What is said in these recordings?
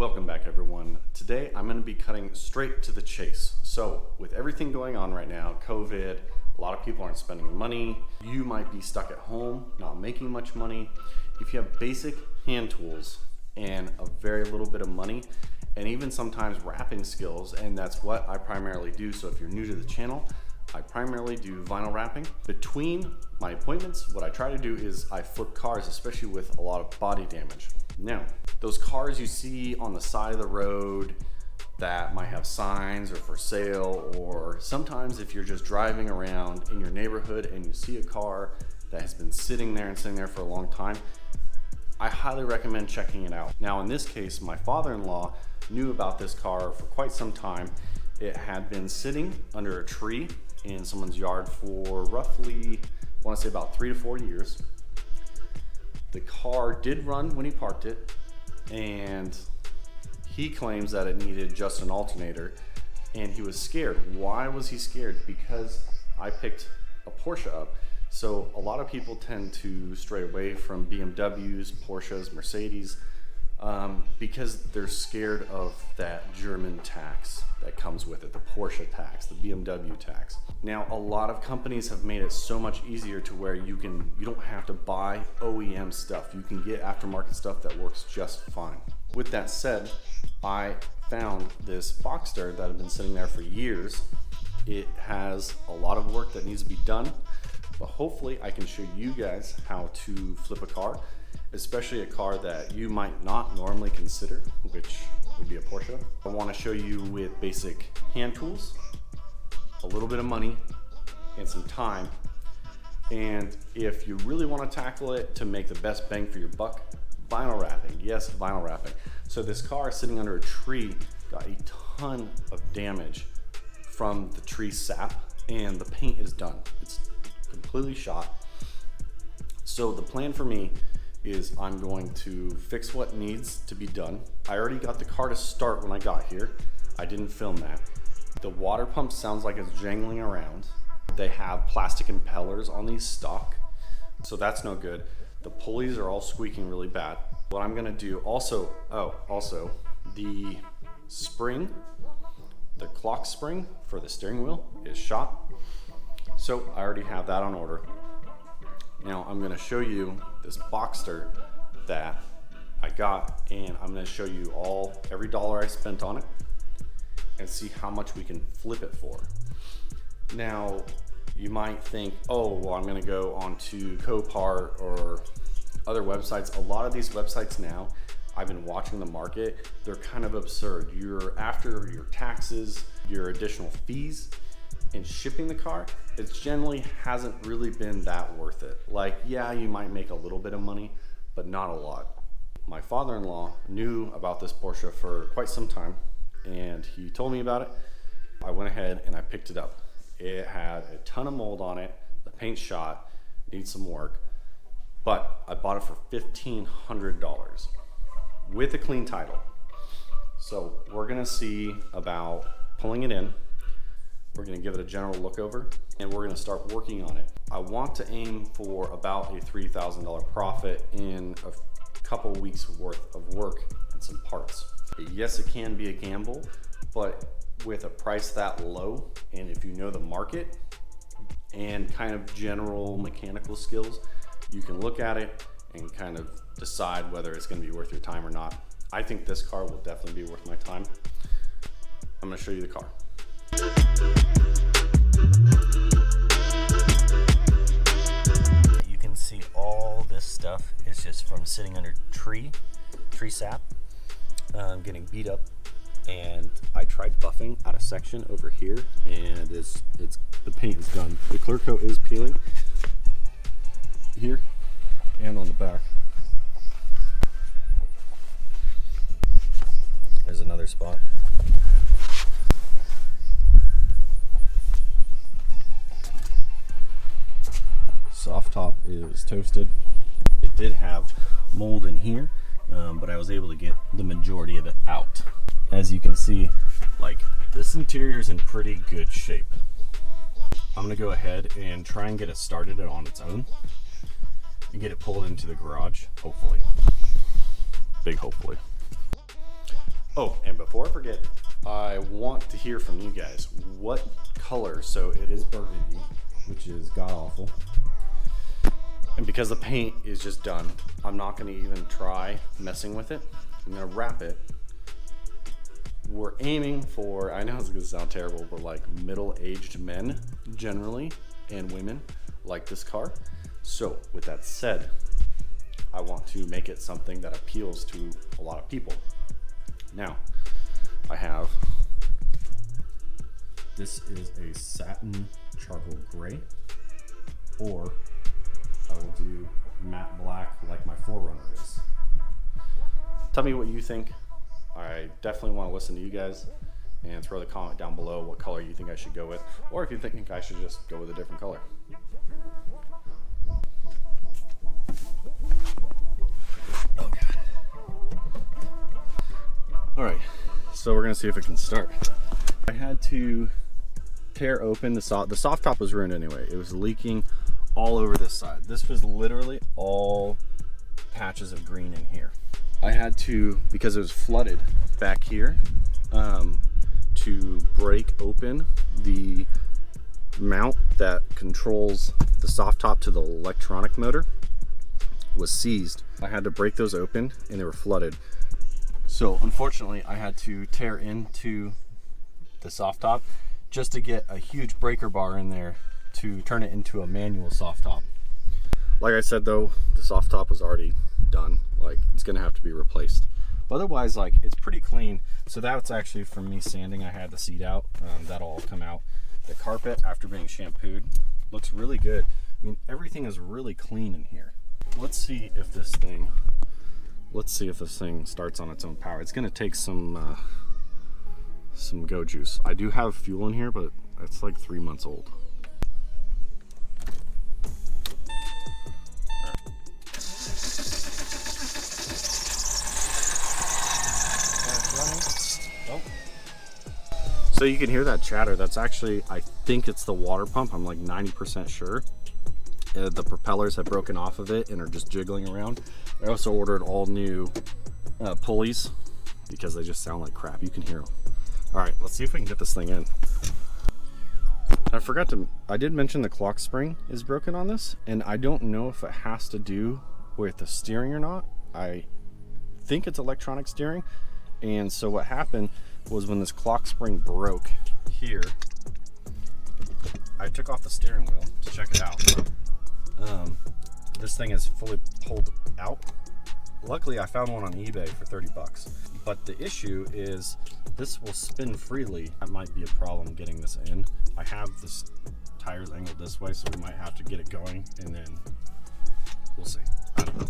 Welcome back, everyone. Today I'm going to be cutting straight to the chase. So with everything going on right now, COVID, a lot of people aren't spending money. You might be stuck at home, not making much money. If you have basic hand tools and a very little bit of money, and even sometimes wrapping skills, and that's what I primarily do. So if you're new to the channel, I primarily do vinyl wrapping. Between my appointments, what I try to do is I flip cars, especially with a lot of body damage. Now, those cars you see on the side of the road that might have signs or for sale, or sometimes if you're just driving around in your neighborhood and you see a car that has been sitting there for a long time, I highly recommend checking it out. Now in this case, my father-in-law knew about this car for quite some time. It had been sitting under a tree in someone's yard for roughly, I want to say about 3 to 4 years. The car did run when he parked it, and he claims that it needed just an alternator, and he was scared. Why was he scared? Because I picked a Porsche up. So a lot of people tend to stray away from BMWs, Porsches, Mercedes, because they're scared of that German tax that comes with it, the Porsche tax, the BMW tax. Now, a lot of companies have made it so much easier to where you don't have to buy OEM stuff. You can get aftermarket stuff that works just fine. With that said, I found this Boxster that had been sitting there for years. It has a lot of work that needs to be done, but hopefully I can show you guys how to flip a car, especially a car that you might not normally consider, which would be a Porsche. I want to show you with basic hand tools, a little bit of money, and some time. And if you really want to tackle it to make the best bang for your buck, vinyl wrapping. Yes, vinyl wrapping. So this car sitting under a tree got a ton of damage from the tree sap, and the paint is done. It's completely shot. So the plan for me is I'm going to fix what needs to be done. I already got the car to start when I got here. I didn't film that. The water pump sounds like it's jangling around. They have plastic impellers on these stock, so that's no good. The pulleys are all squeaking really bad. What I'm gonna do also the spring, the clock spring for the steering wheel is shot. So I already have that on order. Now I'm gonna show you this Boxster that I got, and I'm gonna show you every dollar I spent on it and see how much we can flip it for. Now, you might think, oh, well, I'm gonna go onto Copart or other websites. A lot of these websites now, I've been watching the market, they're kind of absurd. You're after your taxes, your additional fees, and shipping the car, it generally hasn't really been that worth it. Like, yeah, you might make a little bit of money, but not a lot. My father-in-law knew about this Porsche for quite some time, and he told me about it. I went ahead and I picked it up. It had a ton of mold on it, the paint shot, needs some work, but I bought it for $1,500 with a clean title. So we're gonna see about pulling it in. We're gonna give it a general look over, and we're gonna start working on it. I want to aim for about a $3,000 profit in a couple weeks worth of work and some parts. Yes, it can be a gamble, but with a price that low, and if you know the market and kind of general mechanical skills, you can look at it and kind of decide whether it's gonna be worth your time or not. I think this car will definitely be worth my time. I'm gonna show you the car. You can see all this stuff is just from sitting under tree sap, getting beat up, and I tried buffing out a section over here, and the paint is done. The clear coat is peeling here and on the back. There's another spot. Soft top is toasted. It did have mold in here, but I was able to get the majority of it out. As you can see, like, this interior is in pretty good shape. I'm gonna go ahead and try and get it started on its own and get it pulled into the garage, hopefully. Big hopefully. Oh, and before I forget, I want to hear from you guys. What color? So it is burgundy, which is god awful. And because the paint is just done, I'm not gonna even try messing with it. I'm gonna wrap it. We're aiming for, I know it's gonna sound terrible, but like middle-aged men generally, and women like this car. So with that said, I want to make it something that appeals to a lot of people. Now, I have, this is a satin charcoal gray, or I will do matte black like my 4Runner is. Tell me what you think. I definitely want to listen to you guys, and throw the comment down below what color you think I should go with, or if you think I should just go with a different color. Oh God. All right, so we're gonna see if it can start. I had to tear open the soft top was ruined anyway. It was leaking all over this side. This was literally all patches of green in here. I had to, because it was flooded back here, to break open the mount that controls the soft top to the electronic motor was seized. I had to break those open and they were flooded. So unfortunately I had to tear into the soft top just to get a huge breaker bar in there to turn it into a manual soft top. Like I said though, the soft top was already done. Like, it's gonna have to be replaced. But otherwise, like, it's pretty clean. So that's actually from me sanding. I had the seat out. That'll all come out. The carpet, after being shampooed, looks really good. I mean, everything is really clean in here. Let's see if this thing starts on its own power. It's gonna take some go juice. I do have fuel in here, but it's like 3 months old. So you can hear that chatter. That's actually, I think it's the water pump. I'm like 90% sure. The propellers have broken off of it and are just jiggling around. I also ordered all new pulleys because they just sound like crap. You can hear them. All right, let's see if we can get this thing in. I did mention the clock spring is broken on this, and I don't know if it has to do with the steering or not. I think it's electronic steering. And so what happened was when this clock spring broke here, I took off the steering wheel to check it out. This thing is fully pulled out. Luckily, I found one on eBay for 30 bucks. But the issue is this will spin freely. That might be a problem getting this in. I have this tires angled this way, so we might have to get it going, and then we'll see. I don't know.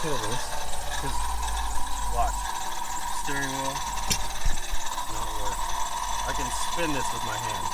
Kill this, because watch, steering wheel not work. I can spin this with my hand.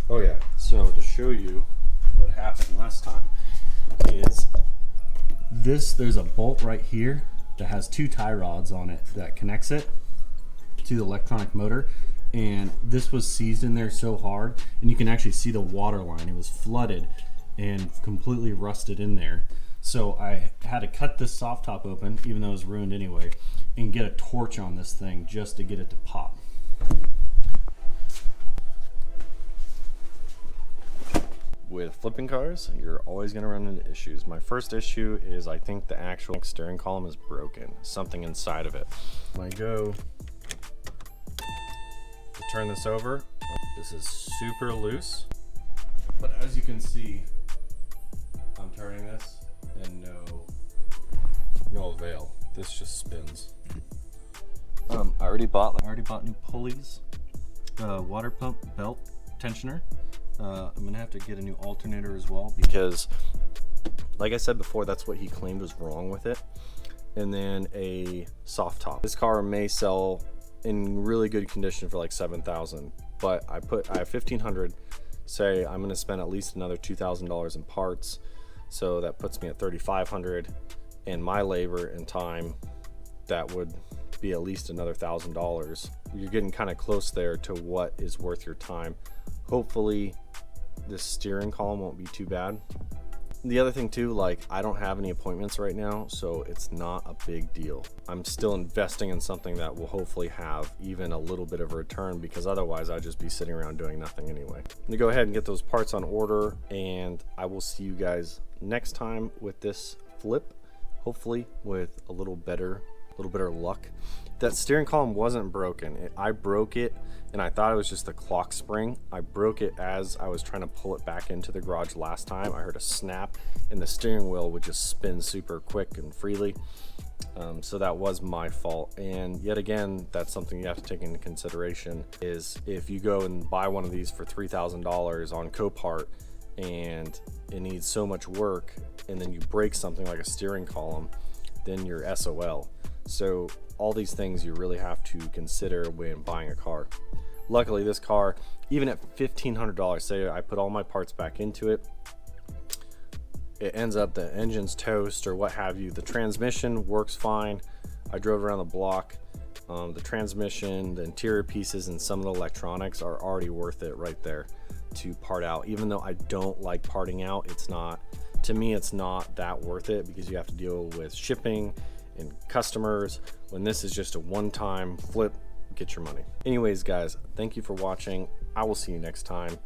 Oh yeah, so to show you what happened last time is there's a bolt right here that has 2 tie rods on it that connects it to the electronic motor, and this was seized in there so hard, and you can actually see the water line. It was flooded and completely rusted in there. So I had to cut this soft top open, even though it was ruined anyway, and get a torch on this thing just to get it to pop. With flipping cars, you're always going to run into issues. My first issue is I think the actual steering column is broken, something inside of it. When I go to turn this over, this is super loose, but as you can see, I'm turning this and no prevail. This just spins. I already bought new pulleys, water pump belt tensioner. I'm gonna have to get a new alternator as well because, like I said before, that's what he claimed was wrong with it. And then a soft top. This car may sell in really good condition for like $7,000, but I have $1,500. Say I'm gonna spend at least another $2,000 in parts, so that puts me at $3,500. And my labor and time, that would be at least another $1,000. You're getting kind of close there to what is worth your time. Hopefully this steering column won't be too bad. The other thing too, like, I don't have any appointments right now, so it's not a big deal. I'm still investing in something that will hopefully have even a little bit of a return, because otherwise I'd just be sitting around doing nothing anyway. I'm gonna go ahead and get those parts on order, and I will see you guys next time with this flip, hopefully with a little better luck. That steering column wasn't broken. I broke it, and I thought it was just the clock spring. I broke it as I was trying to pull it back into the garage last time. I heard a snap, and the steering wheel would just spin super quick and freely. So that was my fault. And yet again, that's something you have to take into consideration, is if you go and buy one of these for $3,000 on Copart and it needs so much work, and then you break something like a steering column, then you're SOL. So all these things you really have to consider when buying a car. Luckily this car, even at $1,500, say I put all my parts back into it, it ends up the engine's toast or what have you. The transmission works fine. I drove around the block. The transmission, the interior pieces, and some of the electronics are already worth it right there to part out. Even though I don't like parting out, it's not, to me it's not that worth it, because you have to deal with shipping and customers, when this is just a one-time flip, get your money. Anyways guys, thank you for watching. I will see you next time.